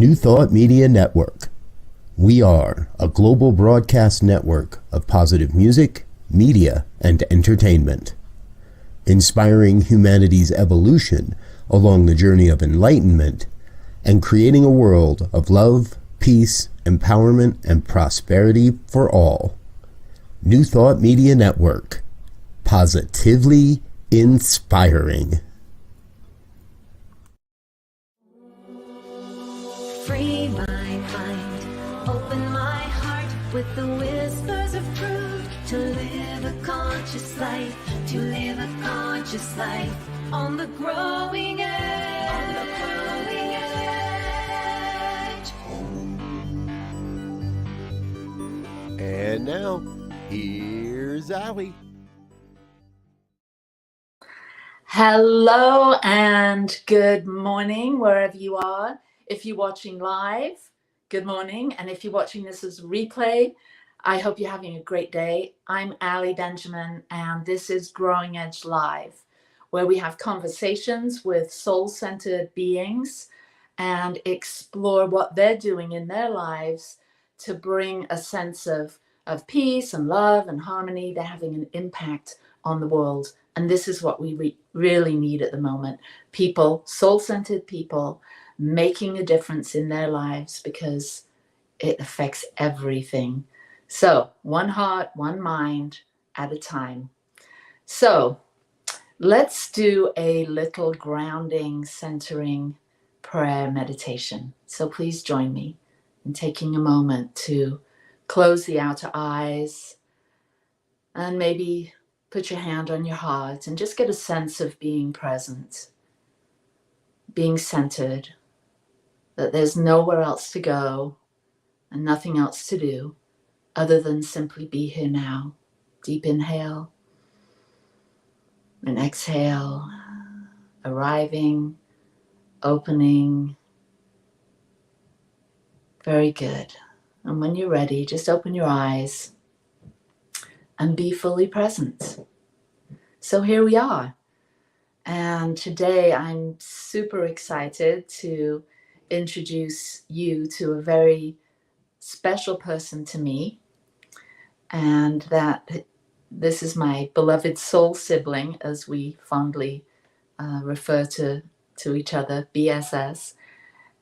New Thought Media Network. We are a global broadcast network of positive music, media, and entertainment, inspiring humanity's evolution along the journey of enlightenment and creating a world of love, peace, empowerment, and prosperity for all. New Thought Media Network. Positively inspiring. Free my mind, open my heart with the whispers of truth, to live a conscious life, to live a conscious life on the growing edge, on the growing edge. And now, here's Allie. Hello and good morning, wherever you are. If you're watching live, good morning. And if you're watching this as replay, I hope you're having a great day. I'm Allie Benjamin, and this is Growing Edge Live, where we have conversations with soul-centered beings and explore what they're doing in their lives to bring a sense of peace and love and harmony. They're having an impact on the world. And this is what we really need at the moment. People, soul-centered people, making a difference in their lives because it affects everything. So one heart, one mind at a time. So let's do a little grounding, centering prayer meditation. So please join me in taking a moment to close the outer eyes and maybe put your hand on your heart and just get a sense of being present, being centered, that there's nowhere else to go and nothing else to do other than simply be here now. Deep inhale and exhale, arriving, opening. Very good. And when you're ready, just open your eyes and be fully present. So here we are. And today I'm super excited to introduce you to a very special person to me. And that this is my beloved soul sibling, as we fondly refer to each other, BSS.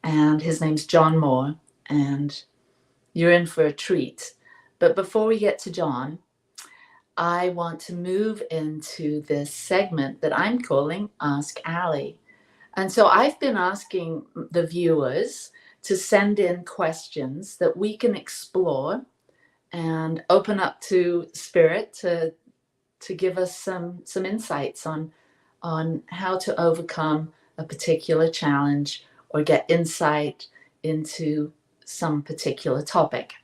And his name's John Moore. And you're in for a treat. But before we get to John, I want to move into this segment that I'm calling Ask Allie. And so I've been asking the viewers to send in questions that we can explore and open up to Spirit to give us some insights on how to overcome a particular challenge or get insight into some particular topic.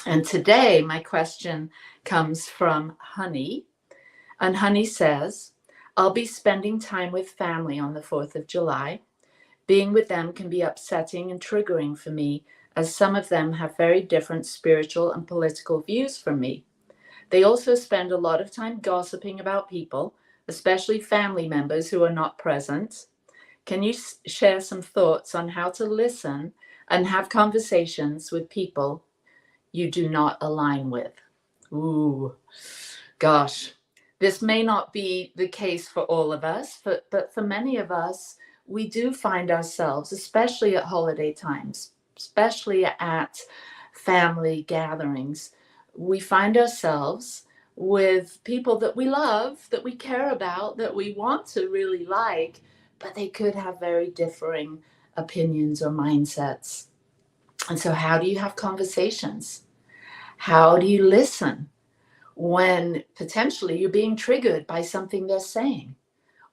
And today my question comes from Honey. And Honey says, I'll be spending time with family on the 4th of July. Being with them can be upsetting and triggering for me, as some of them have very different spiritual and political views from me. They also spend a lot of time gossiping about people, especially family members who are not present. Can you share some thoughts on how to listen and have conversations with people you do not align with? Ooh, gosh. This may not be the case for all of us, but for many of us, we do find ourselves, especially at holiday times, especially at family gatherings, we find ourselves with people that we love, that we care about, that we want to really like, but they could have very differing opinions or mindsets. And so how do you have conversations? How do you listen when potentially you're being triggered by something they're saying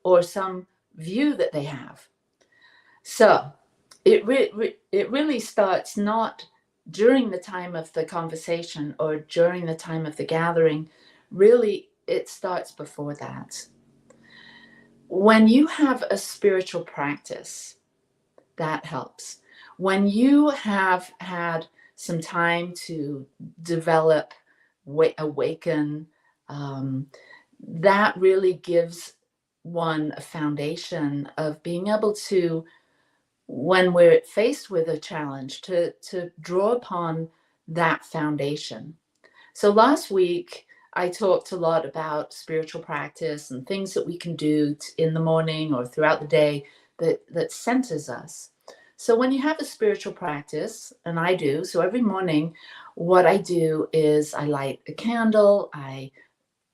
or some view that they have? So it really starts not during the time of the conversation or during the time of the gathering. Really, it starts before that. When you have a spiritual practice, that helps. When you have had some time to develop, awaken, that really gives one a foundation of being able to when we're faced with a challenge, to draw upon that foundation. So last week, I talked a lot about spiritual practice and things that we can do in the morning or throughout the day that centers us. So when you have a spiritual practice, and I do, so every morning, what I do is I light a candle, I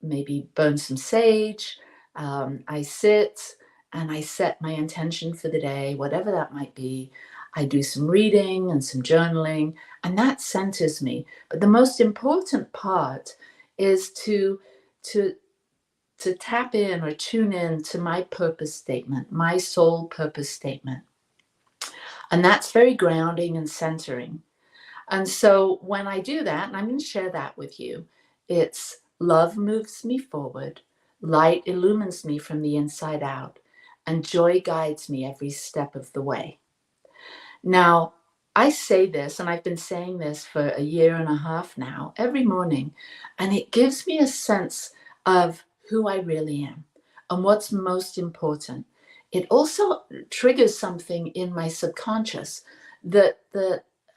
maybe burn some sage, I sit and I set my intention for the day, whatever that might be. I do some reading and some journaling, and that centers me. But the most important part is to tap in or tune in to my purpose statement, my soul purpose statement. And that's very grounding and centering. And so when I do that, and I'm going to share that with you, it's love moves me forward, light illumines me from the inside out, and joy guides me every step of the way. Now, I say this, and I've been saying this for a year and a half now, every morning, and it gives me a sense of who I really am and what's most important. It also triggers something in my subconscious that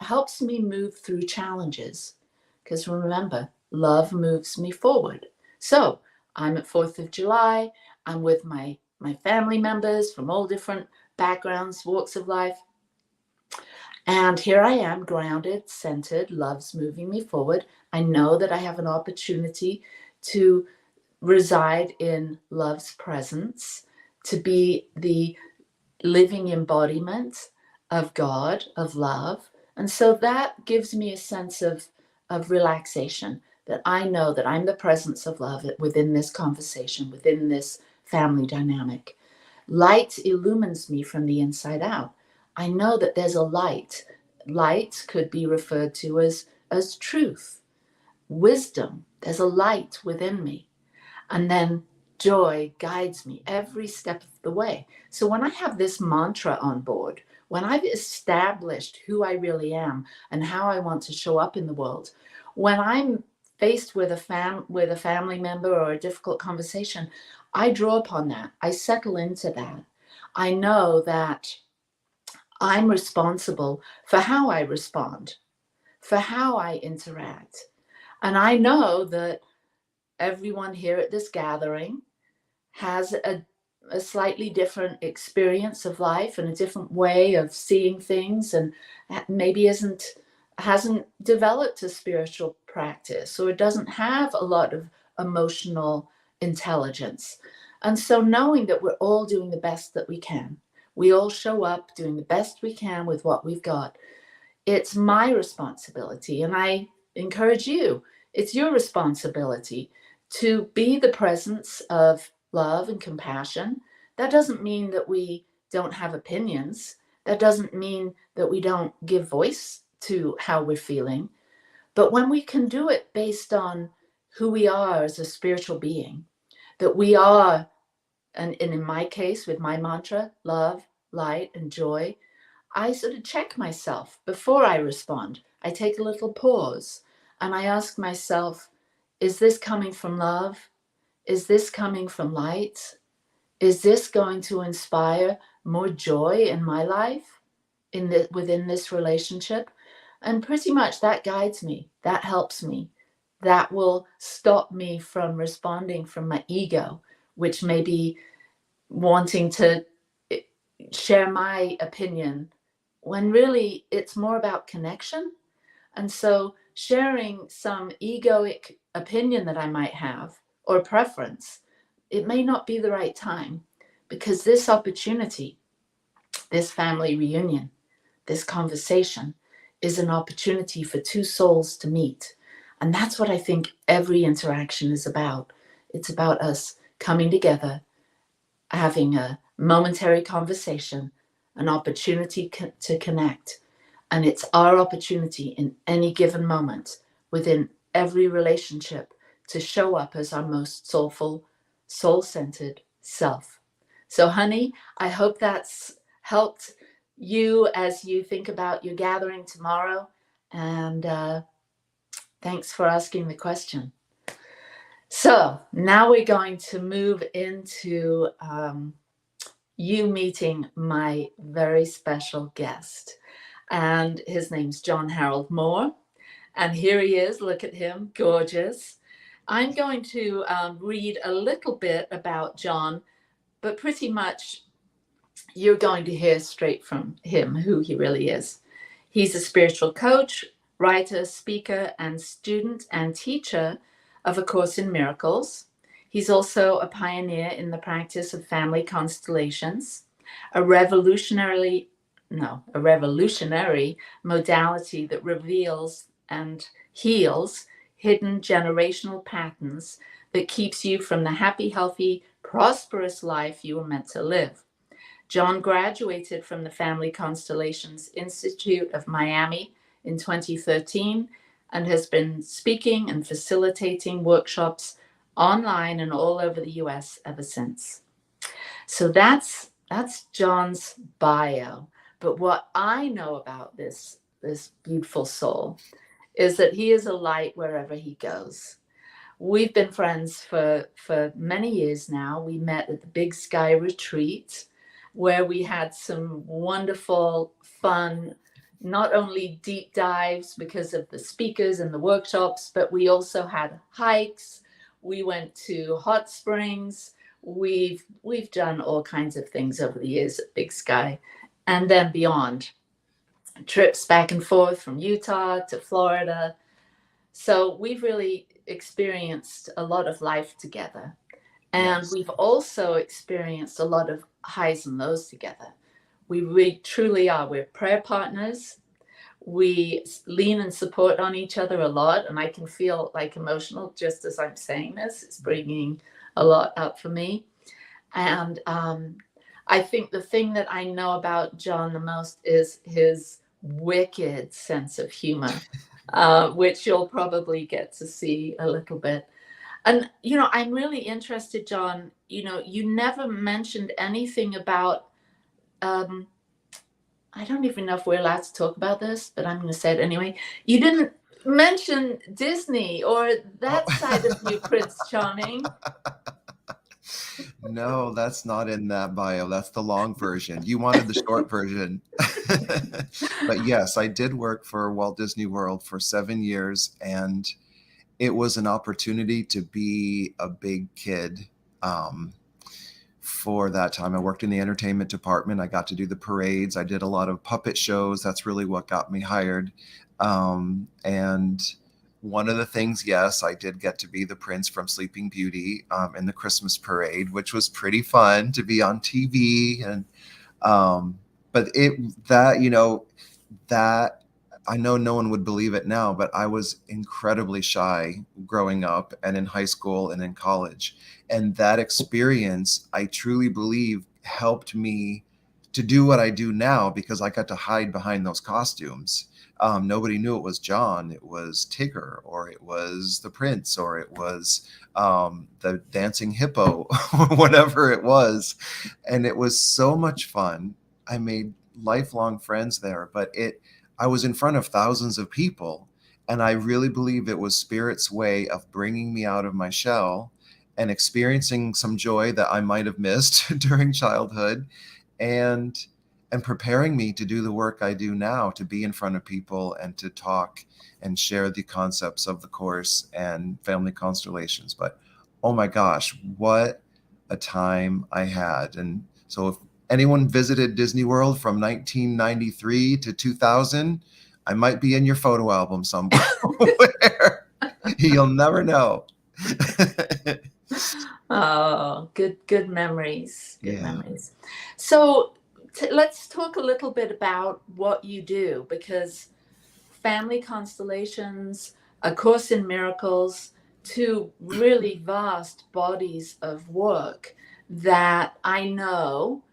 helps me move through challenges. Because remember, love moves me forward. So I'm at 4th of July. I'm with my family members from all different backgrounds, walks of life. And here I am, grounded, centered, love's moving me forward. I know that I have an opportunity to reside in love's presence, to be the living embodiment of God, of love. And so that gives me a sense of relaxation, that I know that I'm the presence of love within this conversation, within this family dynamic. Light illumines me from the inside out. I know that there's a light. Light could be referred to as truth, wisdom. There's a light within me. And then joy guides me every step of the way. So when I have this mantra on board, when I've established who I really am and how I want to show up in the world, when I'm faced with a family member or a difficult conversation, I draw upon that. I settle into that. I know that I'm responsible for how I respond, for how I interact. And I know that everyone here at this gathering has a slightly different experience of life and a different way of seeing things, and maybe hasn't developed a spiritual practice, or doesn't have a lot of emotional intelligence. And so knowing that we're all doing the best that we can, we all show up doing the best we can with what we've got. It's my responsibility, and I encourage you, it's your responsibility to be the presence of love and compassion. That doesn't mean that we don't have opinions. That doesn't mean that we don't give voice to how we're feeling. But when we can do it based on who we are as a spiritual being, that we are, and in my case, with my mantra, love, light, and joy, I sort of check myself before I respond. I take a little pause and I ask myself, is this coming from love? Is this coming from light? Is this going to inspire more joy in my life, within this relationship? And pretty much that guides me. That helps me. That will stop me from responding from my ego, which may be wanting to share my opinion, when really it's more about connection. And so sharing some egoic opinion that I might have, or preference, it may not be the right time, because this opportunity, this family reunion, this conversation is an opportunity for two souls to meet. And that's what I think every interaction is about. It's about us coming together, having a momentary conversation, an opportunity to connect. And it's our opportunity in any given moment, within every relationship, to show up as our most soulful, soul-centered self. So, honey, I hope that's helped you as you think about your gathering tomorrow. And thanks for asking the question. So now we're going to move into you meeting my very special guest. And his name's John Harold Moore. And here he is. Look at him, gorgeous. I'm going to read a little bit about John, but pretty much you're going to hear straight from him who he really is. He's a spiritual coach, writer, speaker, and student and teacher of A Course in Miracles. He's also a pioneer in the practice of family constellations, a revolutionary modality that reveals and heals hidden generational patterns that keeps you from the happy, healthy, prosperous life you were meant to live. John graduated from the Family Constellations Institute of Miami in 2013 and has been speaking and facilitating workshops online and all over the US ever since. So that's John's bio. But what I know about this beautiful soul is that he is a light wherever he goes. We've been friends for many years now. We met at the Big Sky Retreat, where we had some wonderful, fun, not only deep dives because of the speakers and the workshops, but we also had hikes. We went to hot springs. We've done all kinds of things over the years at Big Sky, and then beyond. Trips back and forth from Utah to Florida. So we've really experienced a lot of life together. And Yes. we've also experienced a lot of highs and lows together. We truly are. We're prayer partners. We lean and support on each other a lot. And I can feel like emotional just as I'm saying this. It's bringing a lot up for me. And I think the thing that I know about John the most is his wicked sense of humor, which you'll probably get to see a little bit. And, I'm really interested, John, you never mentioned anything about, I don't even know if we're allowed to talk about this, but I'm going to say it anyway. You didn't mention Disney or that side of you, Prince Charming. No, that's not in that bio. That's the long version. You wanted the short version. But yes, I did work for Walt Disney World for 7 years, and it was an opportunity to be a big kid. For that time, I worked in the entertainment department. I got to do the parades. I did a lot of puppet shows. That's really what got me hired. And one of the things, yes, I did get to be the prince from Sleeping Beauty in the Christmas parade, which was pretty fun to be on TV. And but that I know no one would believe it now, but I was incredibly shy growing up and in high school and in college. And that experience, I truly believe, helped me to do what I do now because I got to hide behind those costumes. Nobody knew it was John. It was Tigger, or it was the Prince, or it was the dancing hippo, whatever it was. And it was so much fun. I made lifelong friends there, but I was in front of thousands of people, and I really believe it was Spirit's way of bringing me out of my shell and experiencing some joy that I might have missed during childhood, and preparing me to do the work I do now, to be in front of people and to talk and share the concepts of the Course and Family Constellations. But oh my gosh, what a time I had. And so if anyone visited Disney World from 1993 to 2000, I might be in your photo album somewhere. You'll never know. Oh, good memories. Good memories. So let's talk a little bit about what you do, because Family Constellations, A Course in Miracles, two really vast bodies of work that I know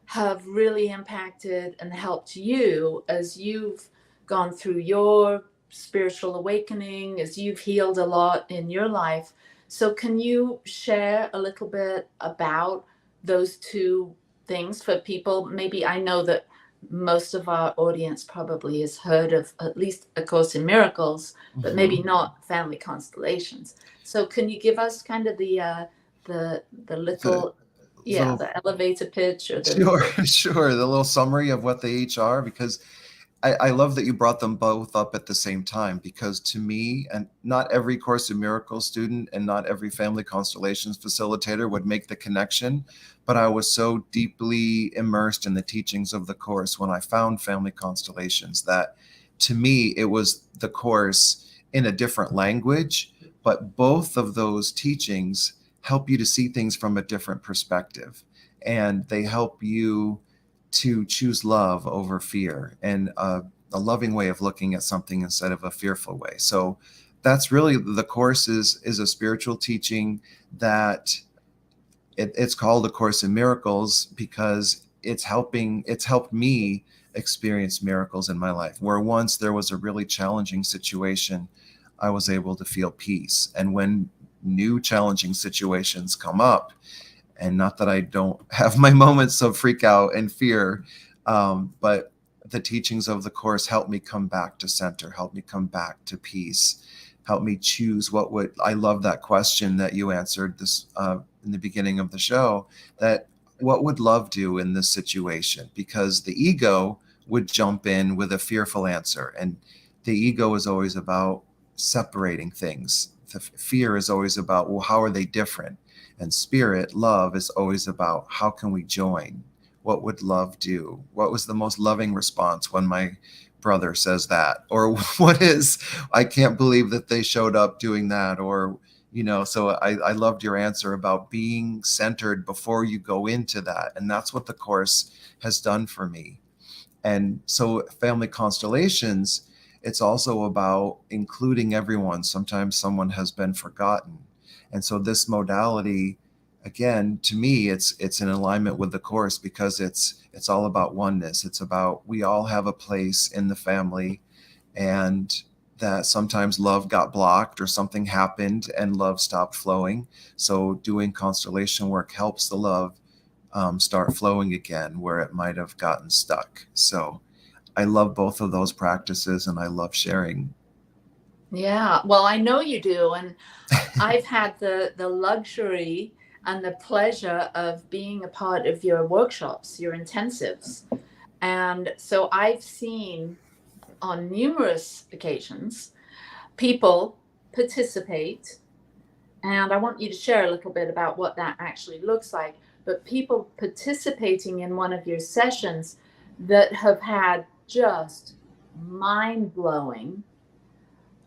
have really impacted and helped you as you've gone through your spiritual awakening, as you've healed a lot in your life. So can you share a little bit about those two things for people? Maybe I know that most of our audience probably has heard of at least A Course in Miracles, but maybe not Family Constellations. So can you give us kind of the little Yeah, little the elevator pitch or the Sure, sure. The little summary of what they each are, because I love that you brought them both up at the same time, because to me, and not every Course in Miracles student and not every Family Constellations facilitator would make the connection, but I was so deeply immersed in the teachings of the Course when I found Family Constellations that to me, it was the Course in a different language, but both of those teachings help you to see things from a different perspective. And they help you to choose love over fear, and a loving way of looking at something instead of a fearful way. So that's really the Course is a spiritual teaching that it's called A Course in Miracles because it's helped me experience miracles in my life. Where once there was a really challenging situation, I was able to feel peace. And when new challenging situations come up, and not that I don't have my moments of freak out and fear, but the teachings of the Course help me come back to center, help me come back to peace, help me choose what would. I love that question that you answered this in the beginning of the show, that what would love do in this situation? Because the ego would jump in with a fearful answer, and the ego is always about separating things. The fear is always about, well, how are they different? And spirit, love, is always about how can we join? What would love do? What was the most loving response when my brother says that? Or what is, I can't believe that they showed up doing that? Or, so I loved your answer about being centered before you go into that. And that's what the Course has done for me. And so Family Constellations, it's also about including everyone. Sometimes someone has been forgotten. And so this modality, again, to me, it's in alignment with the Course because it's all about oneness. It's about we all have a place in the family, and that sometimes love got blocked or something happened and love stopped flowing. So doing constellation work helps the love start flowing again where it might have gotten stuck. So I love both of those practices, and I love sharing. Yeah, well, I know you do. And I've had the luxury and the pleasure of being a part of your workshops, your intensives. And so I've seen on numerous occasions people participate. And I want you to share a little bit about what that actually looks like. But people participating in one of your sessions that have had just mind-blowing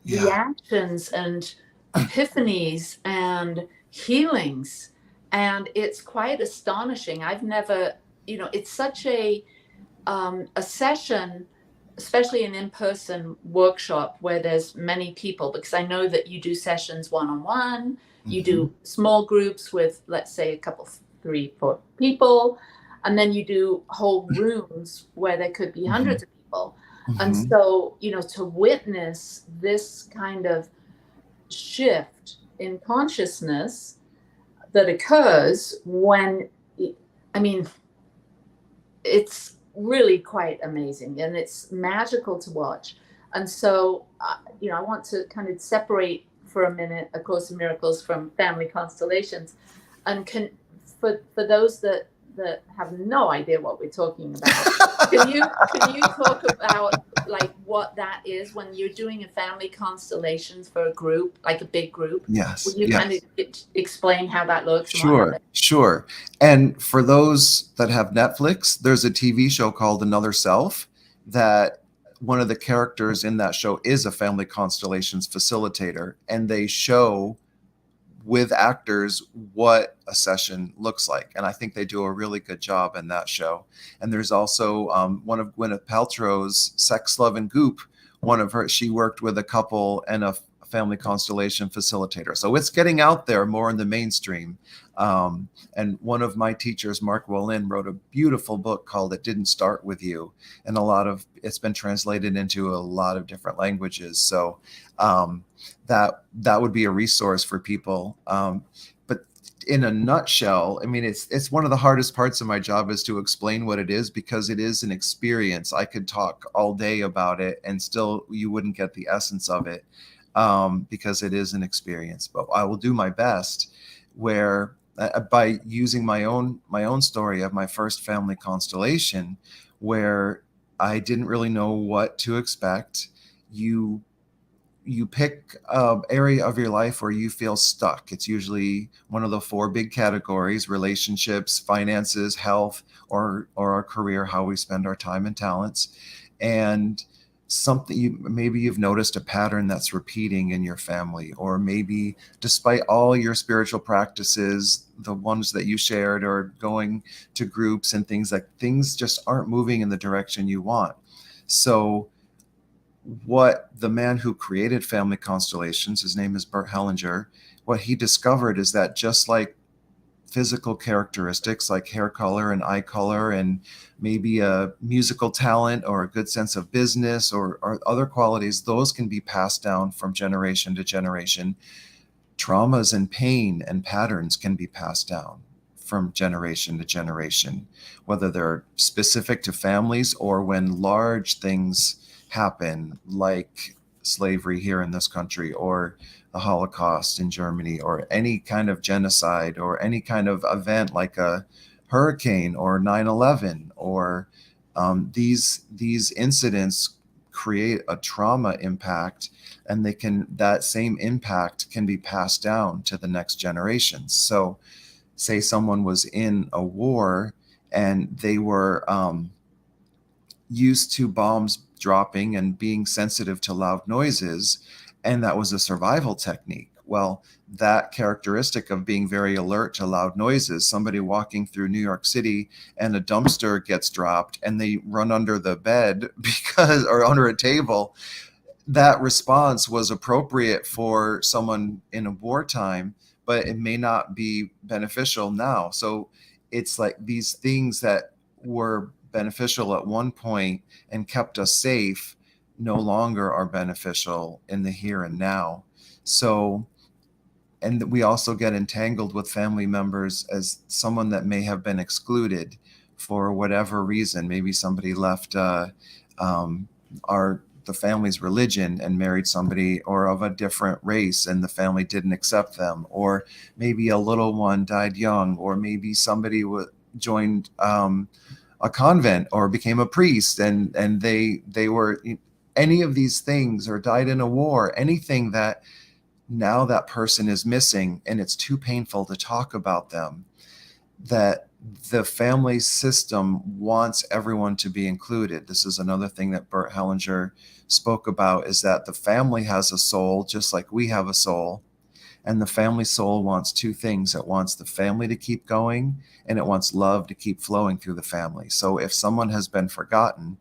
reactions and epiphanies and healings. And it's quite astonishing. I've never, it's such a session, especially an in-person workshop where there's many people, because I know that you do sessions one-on-one, you do small groups with, let's say, a couple, 3, 4 people, and then you do whole rooms where there could be hundreds of people. And so, to witness this kind of shift in consciousness that occurs when, it's really quite amazing, and it's magical to watch. And so, I want to kind of separate for a minute A Course in Miracles from Family Constellations, and for those that have no idea what we're talking about, can you talk about like what that is when you're doing a Family Constellations for a group, like a big group? Yes. Will you kind of explain how that looks? Sure. And for those that have Netflix, there's a TV show called Another Self that one of the characters in that show is a Family Constellations facilitator, and they show with actors what a session looks like. And I think they do a really good job in that show. And there's also one of Gwyneth Paltrow's Sex, Love, and Goop. She worked with a couple and a Family Constellation facilitator. So it's getting out there more in the mainstream. And one of my teachers, Mark Wallin, wrote a beautiful book called It Didn't Start With You. And it's been translated into a lot of different languages. So that would be a resource for people. But in a nutshell, it's one of the hardest parts of my job is to explain what it is, because it is an experience. I could talk all day about it and still you wouldn't get the essence of it, because it is an experience. But I will do my best, where by using my own story of my first family constellation, where I didn't really know what to expect. You pick an area of your life where you feel stuck. It's usually one of the four big categories: relationships, finances, health, or our career, how we spend our time and talents. And something maybe you've noticed a pattern that's repeating in your family, or maybe despite all your spiritual practices, the ones that you shared, or going to groups and things, like things just aren't moving in the direction you want. So what the man who created Family Constellations, his name is Bert Hellinger, what he discovered is that just like physical characteristics like hair color and eye color and maybe a musical talent or a good sense of business or other qualities, those can be passed down from generation to generation. Traumas and pain and patterns can be passed down from generation to generation, whether they're specific to families or when large things happen, like slavery here in this country, or the Holocaust in Germany, or any kind of genocide, or any kind of event like a hurricane or 9/11, or these incidents create a trauma impact, and that same impact can be passed down to the next generations. So say someone was in a war and they were used to bombs dropping and being sensitive to loud noises, and that was a survival technique. Well, that characteristic of being very alert to loud noises, somebody walking through New York City and a dumpster gets dropped and they run under the bed or under a table, that response was appropriate for someone in a wartime, but it may not be beneficial now. So it's like these things that were beneficial at one point and kept us safe no longer are beneficial in the here and now. So, and we also get entangled with family members as someone that may have been excluded for whatever reason. Maybe somebody left the family's religion and married somebody or of a different race, and the family didn't accept them, or maybe a little one died young, or maybe somebody joined a convent or became a priest, and they were any of these things, or died in a war, anything that now that person is missing, and it's too painful to talk about them, that the family system wants everyone to be included. This is another thing that Bert Hellinger spoke about, is that the family has a soul just like we have a soul. And the family soul wants two things. It wants the family to keep going, and it wants love to keep flowing through the family. So if someone has been forgotten,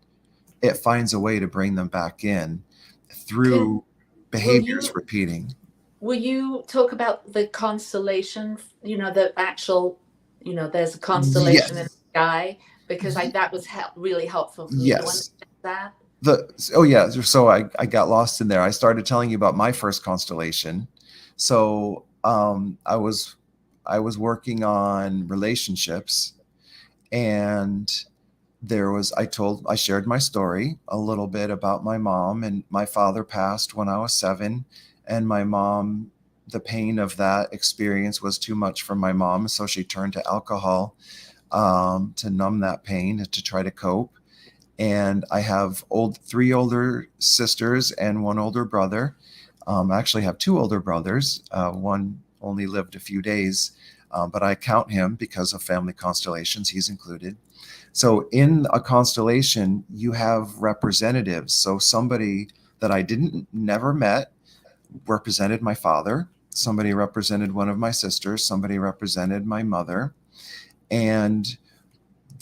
it finds a way to bring them back in through behaviors repeating. Will you talk about the constellation, the actual, there's a constellation in the sky? Because that was really helpful for me to understand that. So I got lost in there. I started telling you about my first constellation. So I was working on relationships, and I shared my story a little bit about my mom, and my father passed when I was 7, and my mom, the pain of that experience was too much for my mom, so she turned to alcohol to numb that pain, to try to cope. And I have 3 older sisters and 1 older brother. I actually have 2 older brothers. One only lived a few days, but I count him because of family constellations. He's included. So in a constellation, you have representatives. So somebody that I never met represented my father. Somebody represented one of my sisters. Somebody represented my mother. And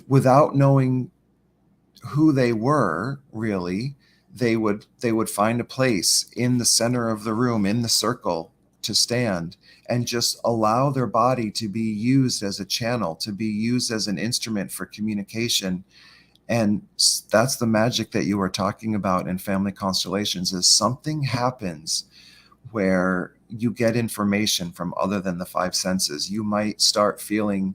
without knowing who they were, really, they would find a place in the center of the room, in the circle, to stand and just allow their body to be used as a channel, to be used as an instrument for communication. And that's the magic that you were talking about in family constellations, is something happens where you get information from other than the 5 senses. You might start feeling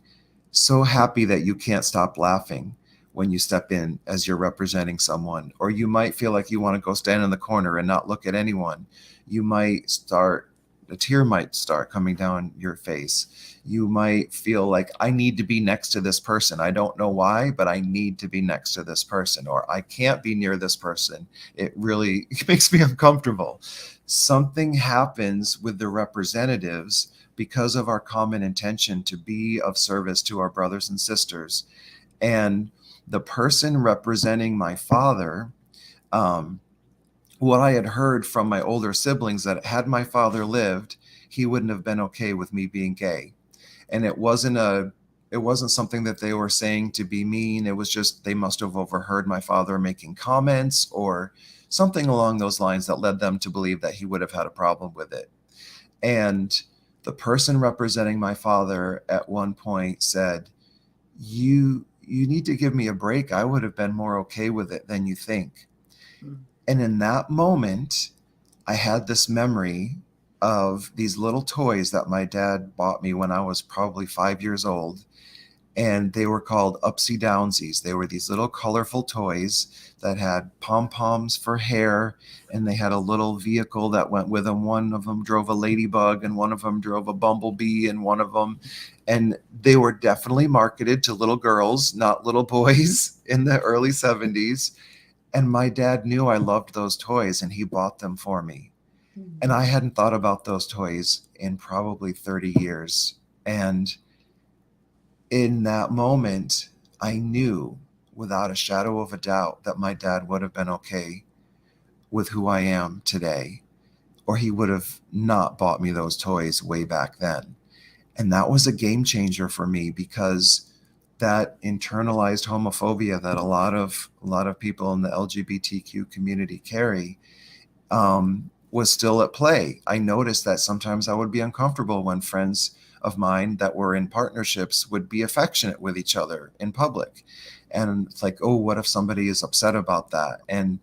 so happy that you can't stop laughing when you step in as you're representing someone, or you might feel like you want to go stand in the corner and not look at anyone. You might start a tear might start coming down your face. You might feel like, I need to be next to this person. I don't know why, but I need to be next to this person, or I can't be near this person. It really makes me uncomfortable. Something happens with the representatives because of our common intention to be of service to our brothers and sisters. And the person representing my father, what I had heard from my older siblings, that had my father lived, he wouldn't have been okay with me being gay. And it wasn't something that they were saying to be mean. It was just, they must have overheard my father making comments or something along those lines that led them to believe that he would have had a problem with it. And the person representing my father at one point said, you need to give me a break. I would have been more okay with it than you think. And in that moment, I had this memory of these little toys that my dad bought me when I was probably 5 years old. And they were called Upsy Downsies. They were these little colorful toys that had pom-poms for hair, and they had a little vehicle that went with them. One of them drove a ladybug, and one of them drove a bumblebee, and one of them, and they were definitely marketed to little girls, not little boys, in the early 70s. And my dad knew I loved those toys, and he bought them for me. And I hadn't thought about those toys in probably 30 years. And in that moment, I knew without a shadow of a doubt that my dad would have been okay with who I am today, or he would have not bought me those toys way back then. And that was a game changer for me, because that internalized homophobia that a lot of people in the LGBTQ community carry was still at play. I noticed that sometimes I would be uncomfortable when friends of mine that were in partnerships would be affectionate with each other in public. And it's like, oh, what if somebody is upset about that? And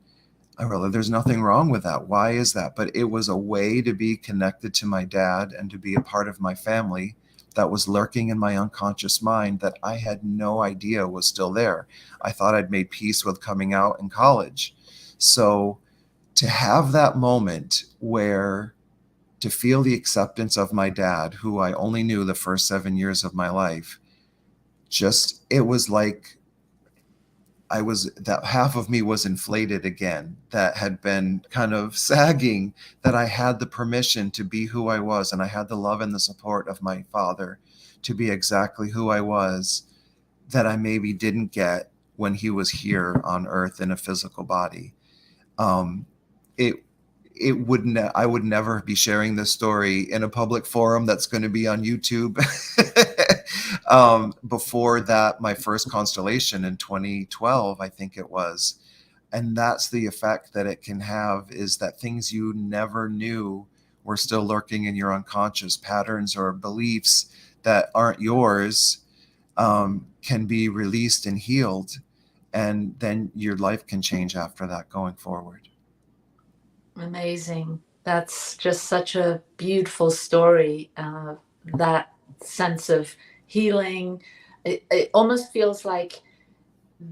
I realized there's nothing wrong with that. Why is that? But it was a way to be connected to my dad and to be a part of my family that was lurking in my unconscious mind that I had no idea was still there. I thought I'd made peace with coming out in college. So to have that moment where, to feel the acceptance of my dad, who I only knew the first 7 years of my life, it was like that half of me was inflated again, that had been kind of sagging, that I had the permission to be who I was. And I had the love and the support of my father to be exactly who I was, that I maybe didn't get when he was here on earth in a physical body. I would never be sharing this story in a public forum that's going to be on YouTube. Before that, my first constellation in 2012, I think it was. And that's the effect that it can have, is that things you never knew were still lurking in your unconscious, patterns or beliefs that aren't yours, can be released and healed. And then your life can change after that going forward. Amazing. That's just such a beautiful story. That sense of healing. It almost feels like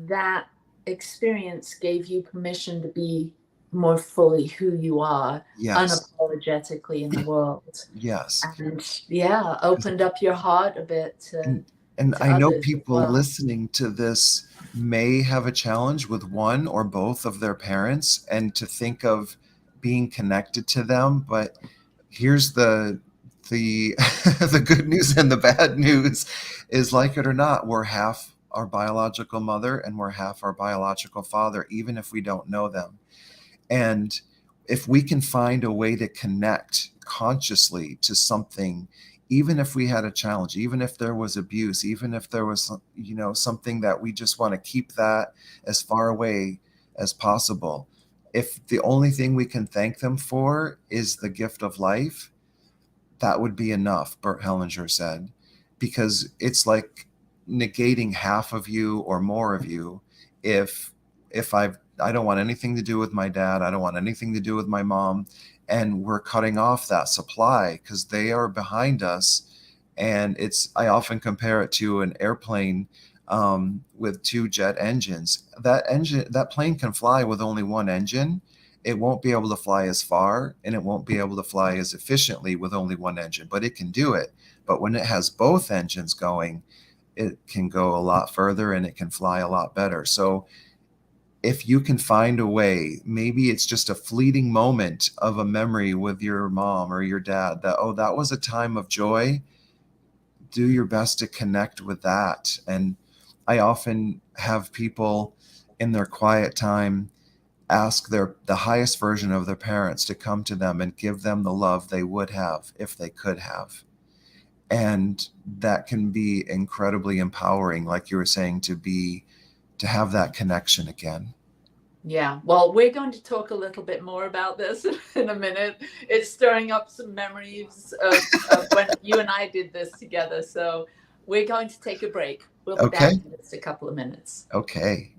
that experience gave you permission to be more fully who you are, Yes. unapologetically in the world. Yes. And yeah, opened up your heart a bit to I know others as people well. listening to this may have a challenge with one or both of their parents, and to think of being connected to them. But here's the the good news and the bad news is, like it or not, we're half our biological mother and we're half our biological father, even if we don't know them. And if we can find a way to connect consciously to something, even if we had a challenge, even if there was abuse, even if there was, something that we just want to keep that as far away as possible, if the only thing we can thank them for is the gift of life, that would be enough, Bert Hellinger said, because it's like negating half of you or more of you. If I don't want anything to do with my dad, I don't want anything to do with my mom, and we're cutting off that supply because they are behind us. And I often compare it to an airplane with two jet engines. That plane can fly with only one engine, it won't be able to fly as far, and it won't be able to fly as efficiently with only one engine, but it can do it. But when it has both engines going, it can go a lot further and it can fly a lot better. So if you can find a way, maybe it's just a fleeting moment of a memory with your mom or your dad that, oh, that was a time of joy, do your best to connect with that. And I often have people in their quiet time ask the highest version of their parents to come to them and give them the love they would have if they could have. And that can be incredibly empowering, like you were saying, to have that connection again. Yeah, well, we're going to talk a little bit more about this in a minute. It's stirring up some memories of when you and I did this together. So we're going to take a break. We'll be back Okay. in just a couple of minutes. Okay.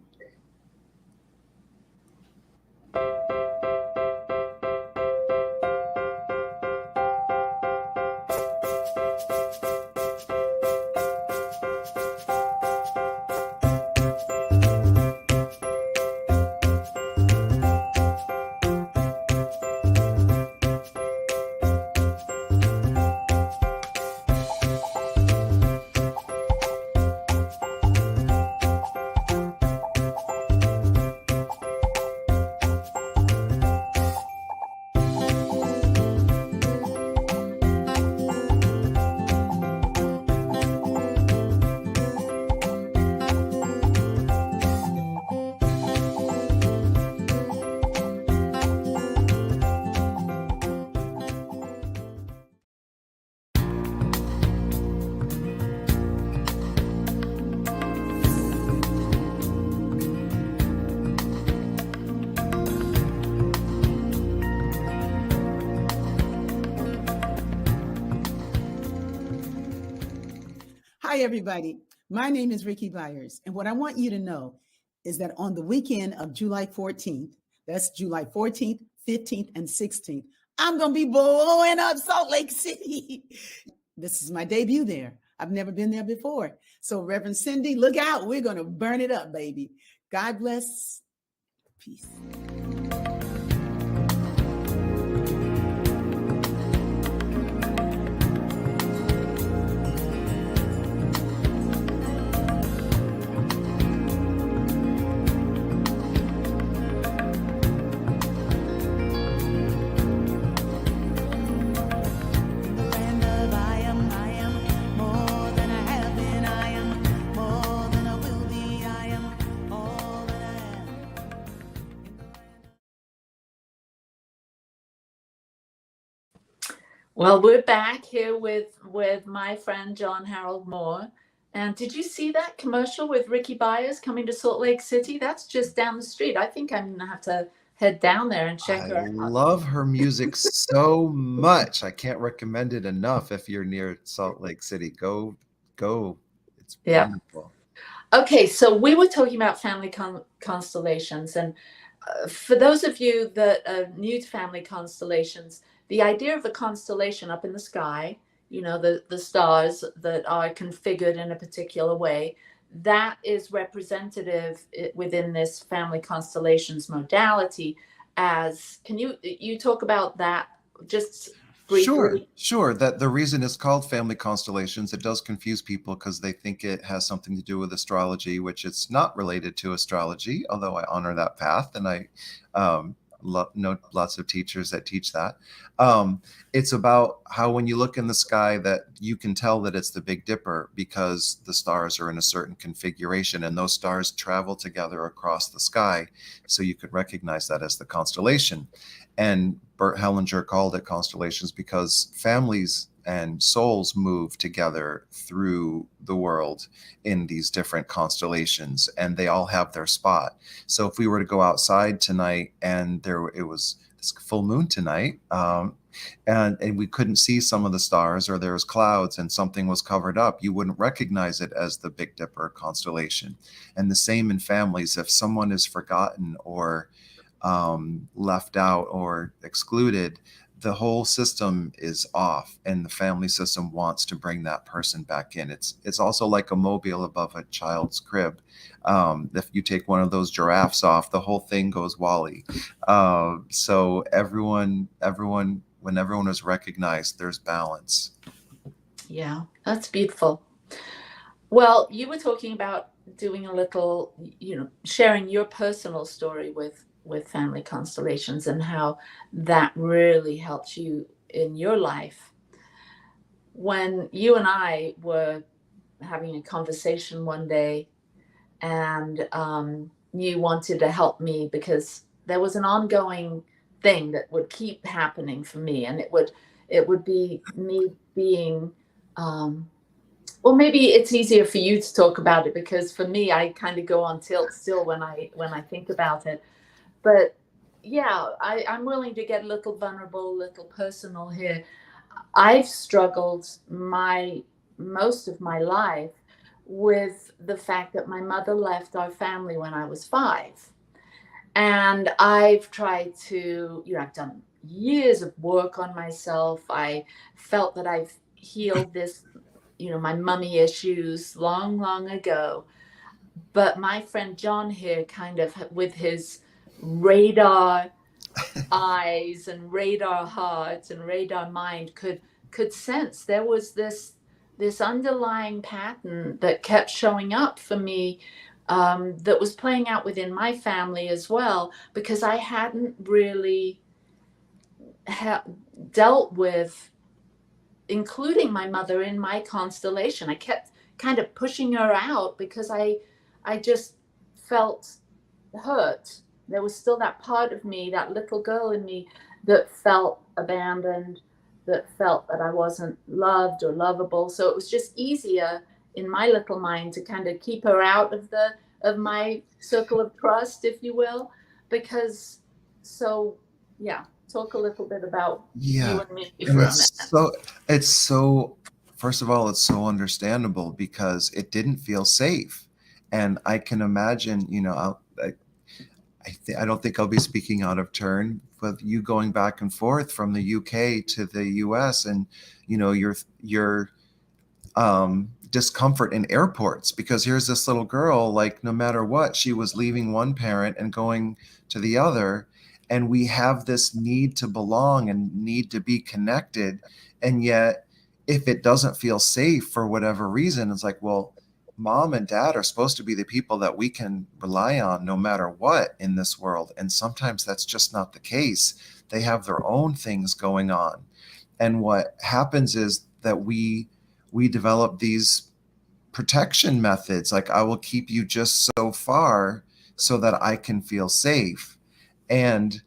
Hi, everybody. My name is Ricky Byers, and what I want you to know is that on the weekend of July 14th, that's July 14th, 15th, and 16th, I'm going to be blowing up Salt Lake City. This is my debut there. I've never been there before. So, Reverend Cindy, look out. We're going to burn it up, baby. God bless. Peace. Well, we're back here with my friend John Harold Moore. And did you see that commercial with Ricky Byers coming to Salt Lake City? That's just down the street. I think I'm gonna have to head down there and check her I out. love her music so much. I can't recommend it enough. If you're near Salt Lake City, go. It's wonderful. Okay, so we were talking about family constellations, and for those of you that are new to family constellations, the idea of a constellation up in the sky, you know, the stars that are configured in a particular way, that is representative within this family constellations modality. As can you talk about that just briefly? Sure. That the reason it's called Family Constellations, it does confuse people because they think it has something to do with astrology, which it's not related to astrology, although I honor that path and I know lots of teachers that teach that. It's about how when you look in the sky that you can tell that it's the Big Dipper because the stars are in a certain configuration and those stars travel together across the sky. So you could recognize that as the constellation. And Bert Hellinger called it constellations because families and souls move together through the world in these different constellations, and they all have their spot. So if we were to go outside tonight and it was this full moon tonight, and we couldn't see some of the stars, or there was clouds and something was covered up, you wouldn't recognize it as the Big Dipper constellation. And the same in families. If someone is forgotten or left out or excluded, the whole system is off, and the family system wants to bring that person back in. It's also like a mobile above a child's crib. If you take one of those giraffes off, the whole thing goes Wally. So when everyone is recognized, there's balance. Yeah, that's beautiful. Well, you were talking about doing a little, sharing your personal story with Family Constellations and how that really helped you in your life. When you and I were having a conversation one day, and you wanted to help me because there was an ongoing thing that would keep happening for me, and it would be me being well, maybe it's easier for you to talk about it, because for me, I kind of go on tilt still when I think about it. But yeah, I'm willing to get a little vulnerable, a little personal here. I've struggled most of my life with the fact that my mother left our family when I was 5. And I've tried to, I've done years of work on myself. I felt that I've healed this, my mummy issues long, long ago. But my friend John here, kind of with his radar eyes and radar heart and radar mind, could sense there was this underlying pattern that kept showing up for me, that was playing out within my family as well, because I hadn't really dealt with including my mother in my constellation. I kept kind of pushing her out because I just felt hurt. There was still that part of me, that little girl in me, that felt abandoned, that felt that I wasn't loved or lovable. So it was just easier in my little mind to kind of keep her out of my circle of trust, if you will. Because yeah, talk a little bit about you and me for a minute. It's so first of all, it's so understandable because it didn't feel safe. And I can imagine, I don't think I'll be speaking out of turn, but you going back and forth from the UK to the US, and your discomfort in airports, because here's this little girl, like, no matter what, she was leaving one parent and going to the other, and we have this need to belong and need to be connected. And yet, if it doesn't feel safe for whatever reason, it's like, well, mom and dad are supposed to be the people that we can rely on no matter what in this world. And sometimes that's just not the case. They have their own things going on. And what happens is that we develop these protection methods, like, I will keep you just so far so that I can feel safe. And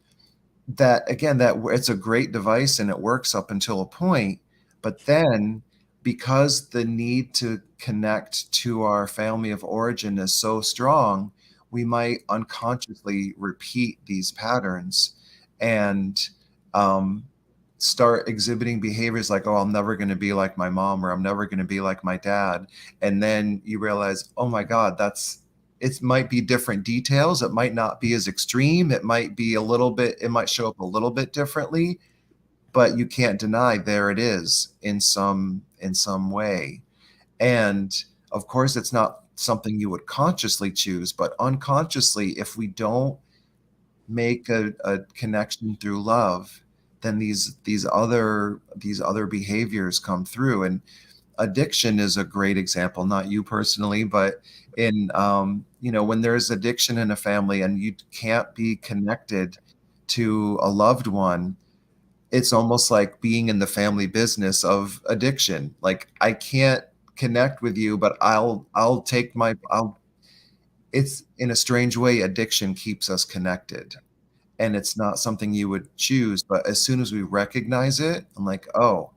that, again, that it's a great device and it works up until a point, but then, because the need to connect to our family of origin is so strong, we might unconsciously repeat these patterns and start exhibiting behaviors like, oh, I'm never going to be like my mom, or I'm never going to be like my dad. And then you realize, oh my God, it might be different details. It might not be as extreme. It might be it might show up a little bit differently, but you can't deny there it is in some way. And of course, it's not something you would consciously choose, but unconsciously, if we don't make a connection through love, then these other behaviors come through. And addiction is a great example, not you personally, but in when there's addiction in a family and you can't be connected to a loved one, it's almost like being in the family business of addiction. Like, I can't connect with you, but it's, in a strange way, addiction keeps us connected. And it's not something you would choose, but as soon as we recognize it, I'm like, oh,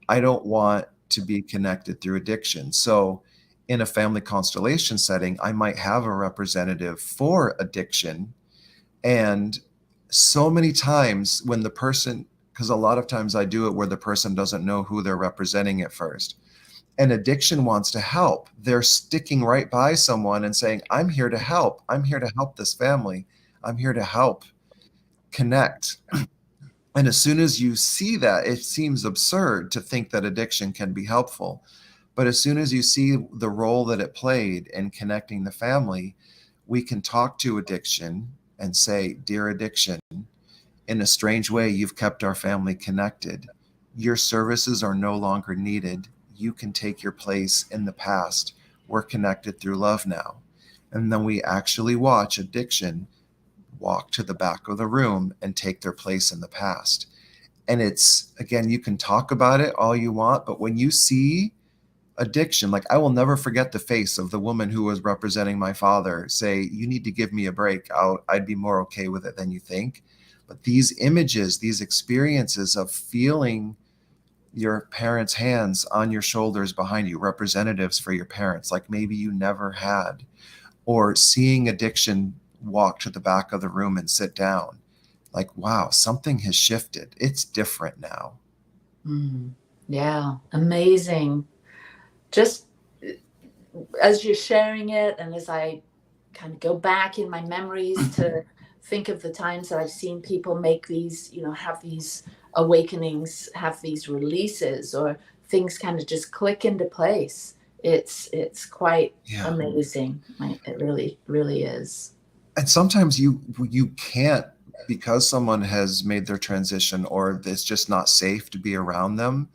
I don't want to be connected through addiction. So in a family constellation setting, I might have a representative for addiction. And so many times when the person, because a lot of times I do it where the person doesn't know who they're representing at first, and addiction wants to help. They're sticking right by someone and saying, I'm here to help. I'm here to help this family. I'm here to help connect. And as soon as you see that, it seems absurd to think that addiction can be helpful. But as soon as you see the role that it played in connecting the family, we can talk to addiction and say, "Dear addiction, in a strange way, you've kept our family connected. Your services are no longer needed. You can take your place in the past. We're connected through love now." And then we actually watch addiction walk to the back of the room and take their place in the past. And it's, again, you can talk about it all you want, but when you see addiction, like I will never forget the face of the woman who was representing my father say, "You need to give me a break. I'd be more okay with it than you think." But these images, these experiences of feeling your parents' hands on your shoulders behind you, representatives for your parents, like maybe you never had, or seeing addiction walk to the back of the room and sit down, like, wow, something has shifted. It's different now. Yeah, amazing. Just as you're sharing it, and as I kind of go back in my memories to think of the times that I've seen people make these, have these awakenings, have these releases, or things kind of just click into place. It's quite Yeah. amazing. It really, really is. And sometimes you can't, because someone has made their transition or it's just not safe to be around them.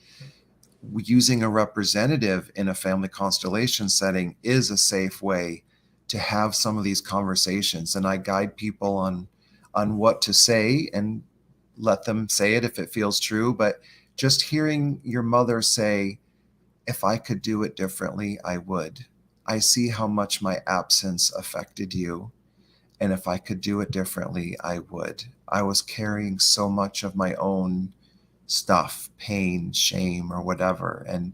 Using a representative in a family constellation setting is a safe way to have some of these conversations. And I guide people on what to say and let them say it if it feels true. But just hearing your mother say, "If I could do it differently, I would. I see how much my absence affected you. And if I could do it differently, I would. I was carrying so much of my own stuff, pain, shame, or whatever. And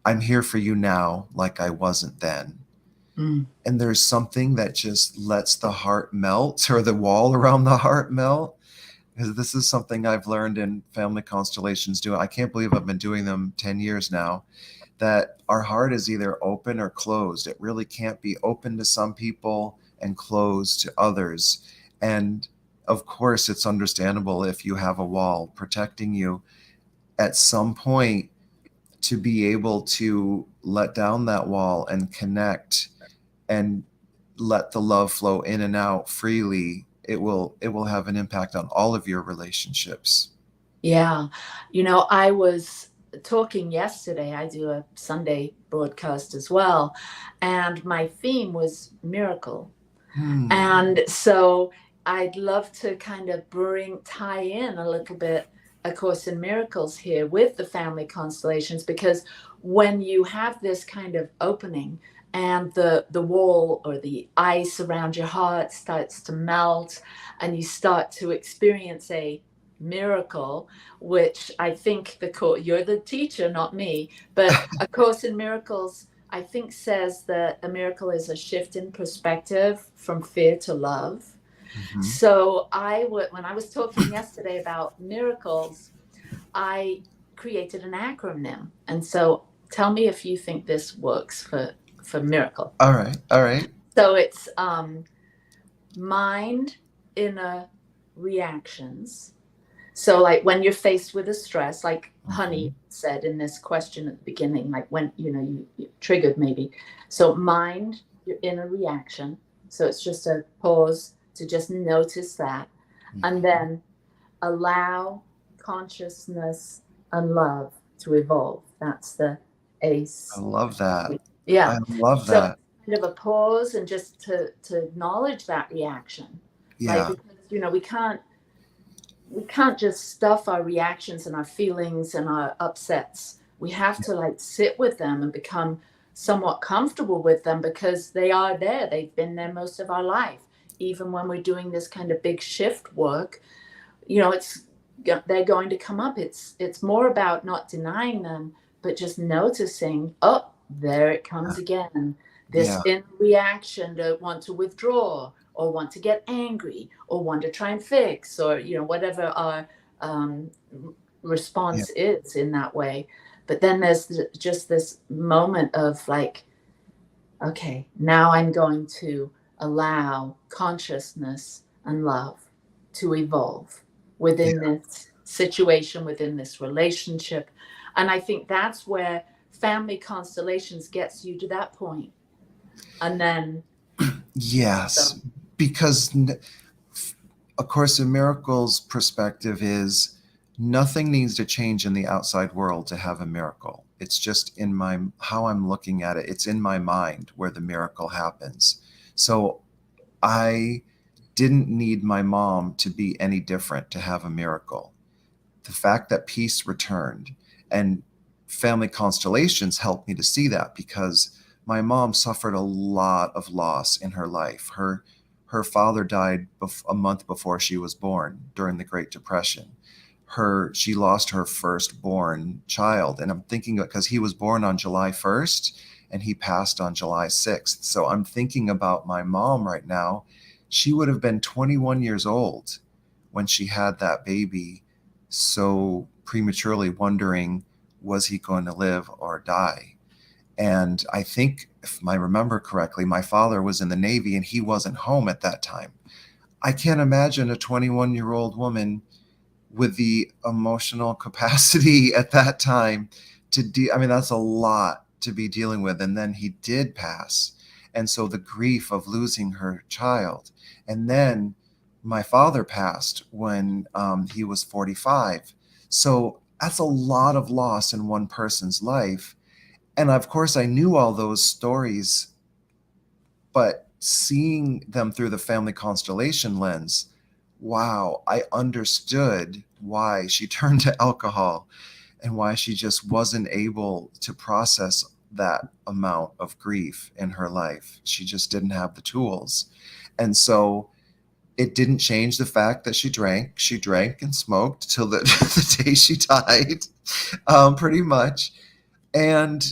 I'm here for you now, like I wasn't then." And there's something that just lets the heart melt, or the wall around the heart melt. Because this is something I've learned in family constellations. I can't believe I've been doing them 10 years now, that our heart is either open or closed. It really can't be open to some people and closed to others. And of course, it's understandable if you have a wall protecting you. At some point, to be able to let down that wall and connect and let the love flow in and out freely, it will have an impact on all of your relationships. Yeah. I was talking yesterday, I do a Sunday broadcast as well, and my theme was miracle. And so I'd love to kind of tie in a little bit A Course in Miracles here with the family constellations, because when you have this kind of opening and the wall or the ice around your heart starts to melt and you start to experience a miracle, which I think you're the teacher, not me, but A Course in Miracles, I think, says that a miracle is a shift in perspective from fear to love. So when I was talking yesterday about miracles, I created an acronym. And so tell me if you think this works for miracle. All right. So it's mind, inner, reactions. So like when you're faced with a stress, like Honey said in this question at the beginning, like when, you triggered maybe. So mind, your inner reaction. So it's just a pause to just notice that. And then allow consciousness and love to evolve. That's the ACE. I love that. Yeah. I love So that. kind of a pause and just to acknowledge that reaction. Yeah. Right? Because, we can't just stuff our reactions and our feelings and our upsets. We have to sit with them and become somewhat comfortable with them, because they are there. They've been there most of our life. Even when we're doing this kind of big shift work, they're going to come up. It's more about not denying them, but just noticing, oh, there it comes again. This inner reaction to want to withdraw, or want to get angry, or want to try and fix, or whatever our response is in that way. But then there's just this moment of okay, now I'm going to allow consciousness and love to evolve within this situation, within this relationship. And I think that's where Family Constellations gets you to that point. And then Yes, because of course, A Miracle's perspective is nothing needs to change in the outside world to have a miracle. It's just in how I'm looking at it. It's in my mind where the miracle happens. So I didn't need my mom to be any different to have a miracle. The fact that peace returned, and Family Constellations helped me to see that, because my mom suffered a lot of loss in her life. Her father died a month before she was born during the Great Depression. She lost her firstborn child, and I'm thinking, because he was born on July 1st and he passed on July 6th. So I'm thinking about my mom right now. She would have been 21 years old when she had that baby, so prematurely, wondering, was he going to live or die? And I think, if I remember correctly, my father was in the Navy and he wasn't home at that time. I can't imagine a 21-year-old woman with the emotional capacity at that time to I mean, that's a lot to be dealing with. And then he did pass. And so the grief of losing her child. And then my father passed when he was 45. So that's a lot of loss in one person's life. And of course, I knew all those stories, but seeing them through the Family Constellation lens, wow, I understood why she turned to alcohol and why she just wasn't able to process that amount of grief in her life. She just didn't have the tools. And so it didn't change the fact that she drank. She drank and smoked till the, the day she died, pretty much. And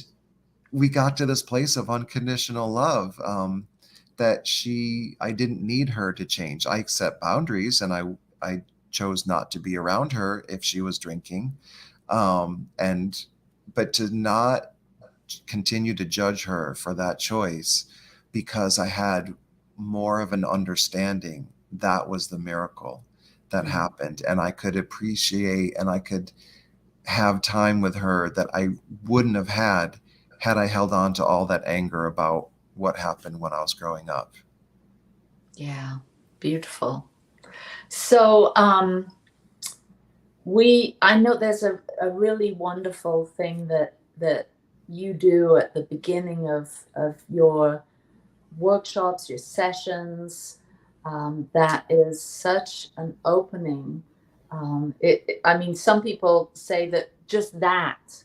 we got to this place of unconditional love, that I didn't need her to change. I set boundaries, and I chose not to be around her if she was drinking. But to not continue to judge her for that choice, because I had more of an understanding. That was the miracle that happened. And I could appreciate, and I could have time with her that I wouldn't have had I held on to all that anger about what happened when I was growing up. Yeah, beautiful. So I know there's a really wonderful thing that you do at the beginning of your workshops, your sessions, that is such an opening. I mean, some people say that just that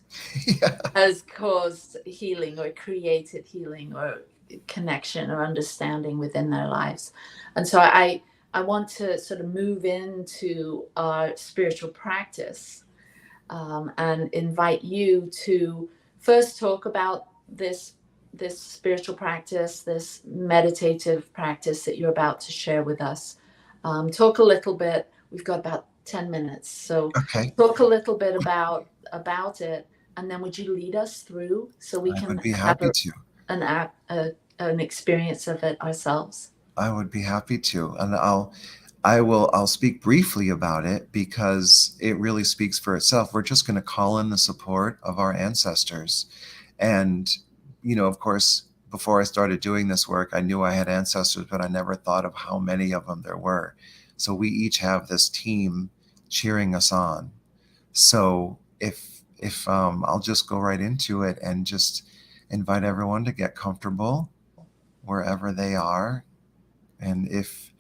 has caused healing or created healing or connection or understanding within their lives. And so I want to sort of move into our spiritual practice, and invite you to first talk about this spiritual practice, this meditative practice that you're about to share with us. Talk a little bit. We've got about 10 minutes. So talk a little bit about it. And then would you lead us through so we can would be happy to. An experience of it ourselves? I would be happy to. And I'll speak briefly about it because it really speaks for itself. We're just going to call in the support of our ancestors. And, of course, before I started doing this work, I knew I had ancestors, but I never thought of how many of them there were. So we each have this team cheering us on. So if I'll just go right into it and just invite everyone to get comfortable wherever they are. And if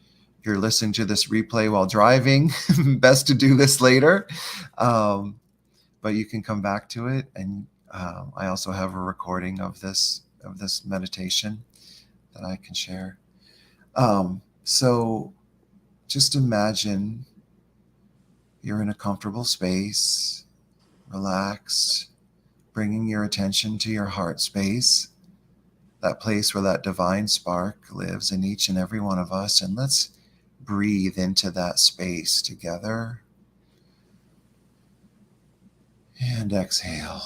you're listening to this replay while driving, best to do this later. But you can come back to it. And I also have a recording of this meditation that I can share. So just imagine you're in a comfortable space, relaxed, bringing your attention to your heart space, that place where that divine spark lives in each and every one of us. And let's breathe into that space together. And exhale.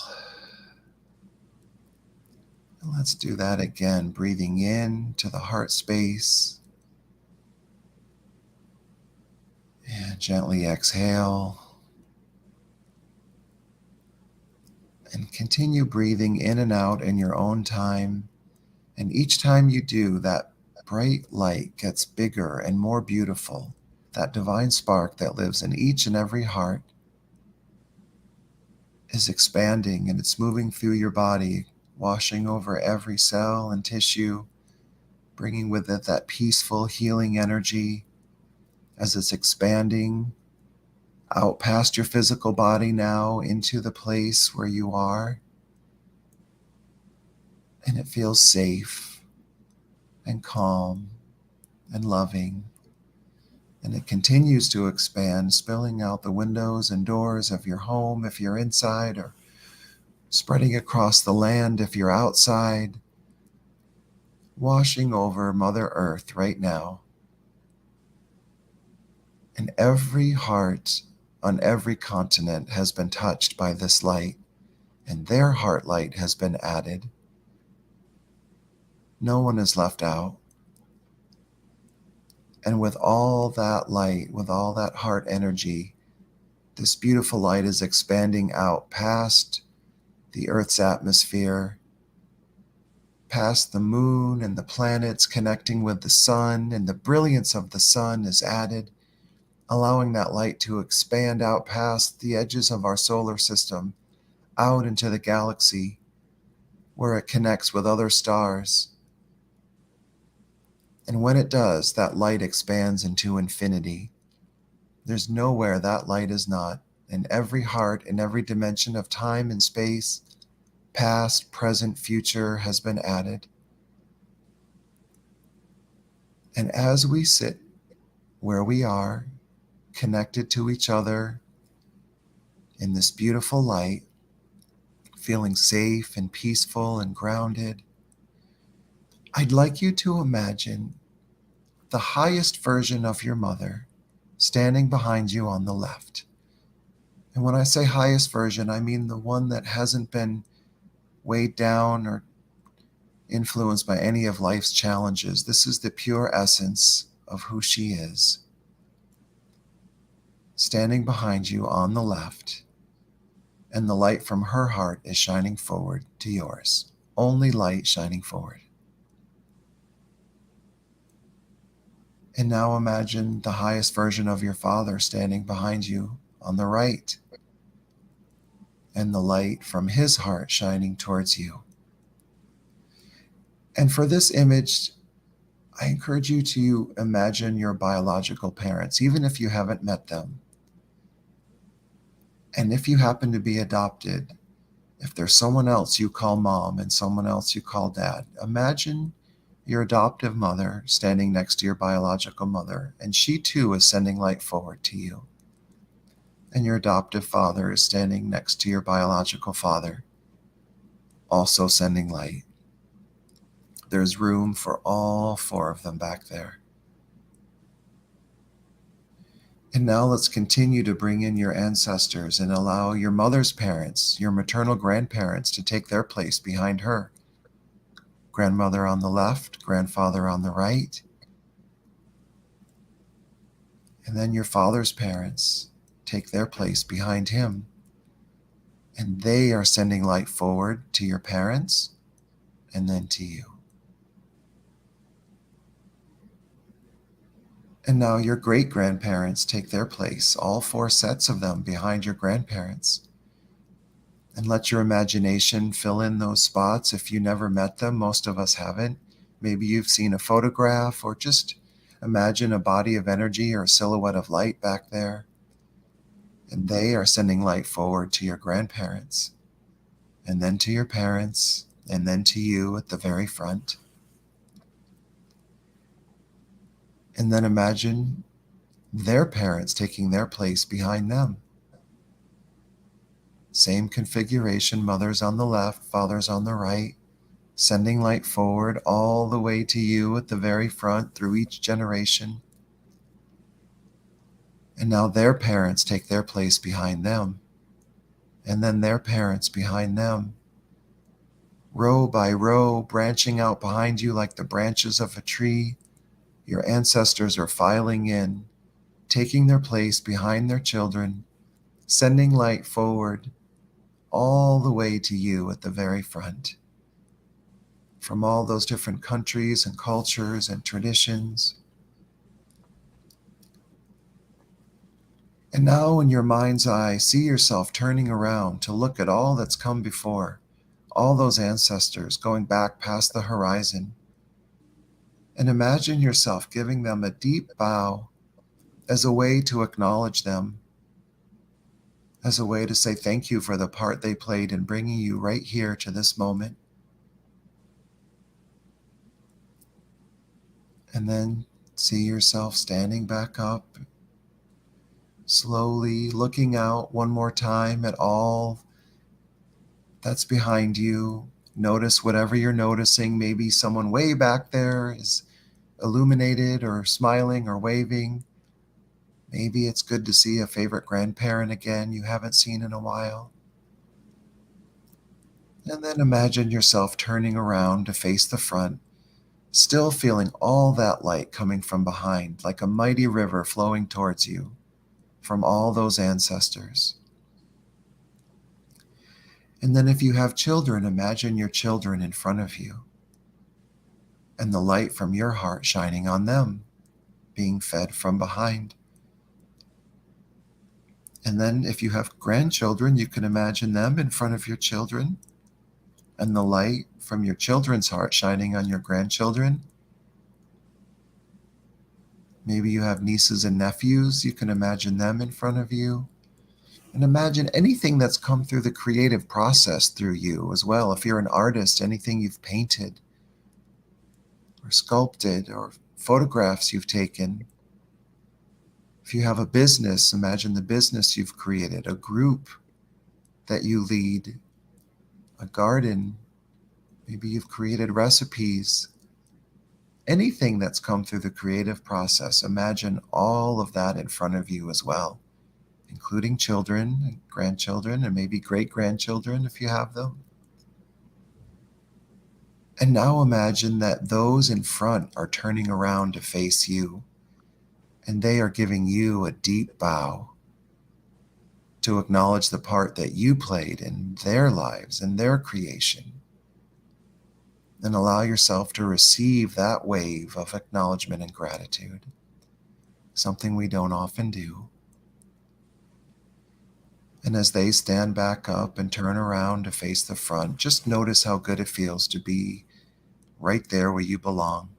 And let's do that again, breathing in to the heart space. And gently exhale. And continue breathing in and out in your own time. And each time you do, that bright light gets bigger and more beautiful. That divine spark that lives in each and every heart is expanding, and it's moving through your body, washing over every cell and tissue, bringing with it that peaceful, healing energy as it's expanding out past your physical body now into the place where you are. And it feels safe and calm and loving. And it continues to expand, spilling out the windows and doors of your home if you're inside, or spreading across the land if you're outside, washing over Mother Earth right now. And every heart on every continent has been touched by this light, and their heart light has been added. No one is left out. And with all that light, with all that heart energy, this beautiful light is expanding out past the Earth's atmosphere, past the moon and the planets, connecting with the sun, and the brilliance of the sun is added, allowing that light to expand out past the edges of our solar system, out into the galaxy, where it connects with other stars. And when it does, that light expands into infinity. There's nowhere that light is not. In every heart, in every dimension of time and space, past, present, future has been added. And as we sit where we are, connected to each other in this beautiful light, feeling safe and peaceful and grounded, I'd like you to imagine the highest version of your mother standing behind you on the left. And when I say highest version, I mean the one that hasn't been weighed down or influenced by any of life's challenges. This is the pure essence of who she is. Standing behind you on the left, and the light from her heart is shining forward to yours. Only light shining forward. And now imagine the highest version of your father standing behind you on the right, and the light from his heart shining towards you. And for this image, I encourage you to imagine your biological parents, even if you haven't met them. And if you happen to be adopted, if there's someone else you call mom and someone else you call dad, imagine your adoptive mother standing next to your biological mother, and she too is sending light forward to you. And your adoptive father is standing next to your biological father, also sending light. There's room for all four of them back there. And now let's continue to bring in your ancestors and allow your mother's parents, your maternal grandparents, to take their place behind her. Grandmother on the left, grandfather on the right. And then your father's parents take their place behind him. And they are sending light forward to your parents and then to you. And now your great-grandparents take their place, all four sets of them behind your grandparents. And let your imagination fill in those spots. If you never met them, most of us haven't. Maybe you've seen a photograph, or just imagine a body of energy or a silhouette of light back there. And they are sending light forward to your grandparents, and then to your parents, and then to you at the very front. And then imagine their parents taking their place behind them. Same configuration, mothers on the left, fathers on the right, sending light forward all the way to you at the very front through each generation. And now their parents take their place behind them, and then their parents behind them. Row by row, branching out behind you like the branches of a tree, your ancestors are filing in, taking their place behind their children, sending light forward, all the way to you at the very front, from all those different countries and cultures and traditions. And now in your mind's eye, see yourself turning around to look at all that's come before, all those ancestors going back past the horizon. And imagine yourself giving them a deep bow as a way to acknowledge them, as a way to say thank you for the part they played in bringing you right here to this moment. And then see yourself standing back up, slowly looking out one more time at all that's behind you. Notice whatever you're noticing. Maybe someone way back there is illuminated or smiling or waving. Maybe it's good to see a favorite grandparent again you haven't seen in a while. And then imagine yourself turning around to face the front, still feeling all that light coming from behind, like a mighty river flowing towards you from all those ancestors. And then if you have children, imagine your children in front of you and the light from your heart shining on them, being fed from behind. And then if you have grandchildren, you can imagine them in front of your children and the light from your children's heart shining on your grandchildren. Maybe you have nieces and nephews, you can imagine them in front of you. And imagine anything that's come through the creative process through you as well. If you're an artist, anything you've painted or sculpted or photographs you've taken. If you have a business, imagine the business you've created, a group that you lead, a garden. Maybe you've created recipes. Anything that's come through the creative process, imagine all of that in front of you as well, including children and grandchildren and maybe great-grandchildren if you have them. And now imagine that those in front are turning around to face you, and they are giving you a deep bow to acknowledge the part that you played in their lives and their creation. And allow yourself to receive that wave of acknowledgement and gratitude, something we don't often do. And as they stand back up and turn around to face the front, just notice how good it feels to be right there where you belong,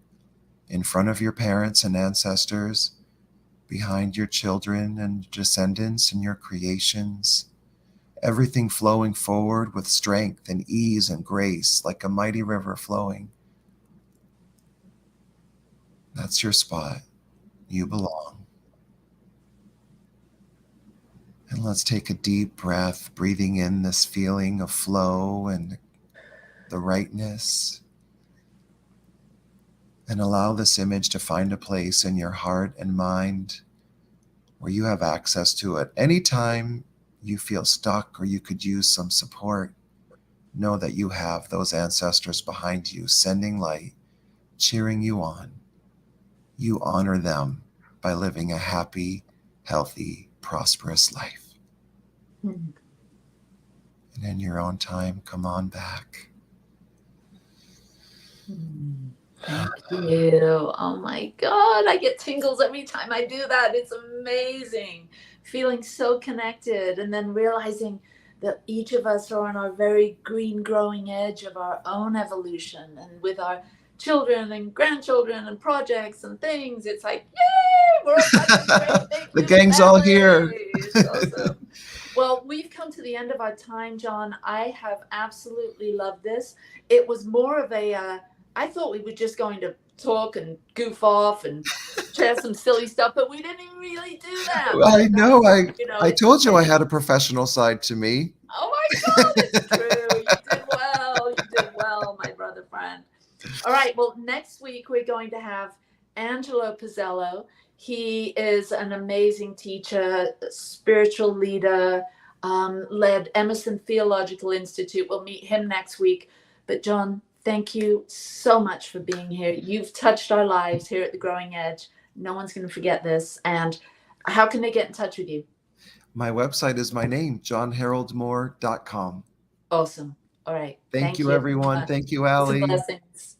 in front of your parents and ancestors, behind your children and descendants and your creations, everything flowing forward with strength and ease and grace like a mighty river flowing. That's your spot. You belong. And let's take a deep breath, breathing in this feeling of flow and the rightness. And allow this image to find a place in your heart and mind where you have access to it. Anytime you feel stuck or you could use some support, know that you have those ancestors behind you, sending light, cheering you on. You honor them by living a happy, healthy, prosperous life. Mm. And in your own time, come on back. Thank you. Oh my God, I get tingles every time I do that. It's amazing. Feeling so connected and then realizing that each of us are on our very green growing edge of our own evolution, and with our children and grandchildren and projects and things, it's like, yay, we're all part of this great big The new gang's all family. here. It's awesome. Well, we've come to the end of our time, John. I have absolutely loved this. It was more of a I thought we were just going to talk and goof off and share some silly stuff, but we didn't even really do that. I know. I it's told you I okay. had a professional side to me. Oh my God, it's true. You did well. You did well, my brother friend. All right. Well, next week we're going to have Angelo Pizzello. He is an amazing teacher, spiritual leader, led Emerson Theological Institute. We'll meet him next week. But John, thank you so much for being here. You've touched our lives here at The Growing Edge. No one's going to forget this. And how can they get in touch with you? My website is my name, johnharoldmoore.com. Awesome. All right. Thank you, everyone. Thank you, Allie. Blessings.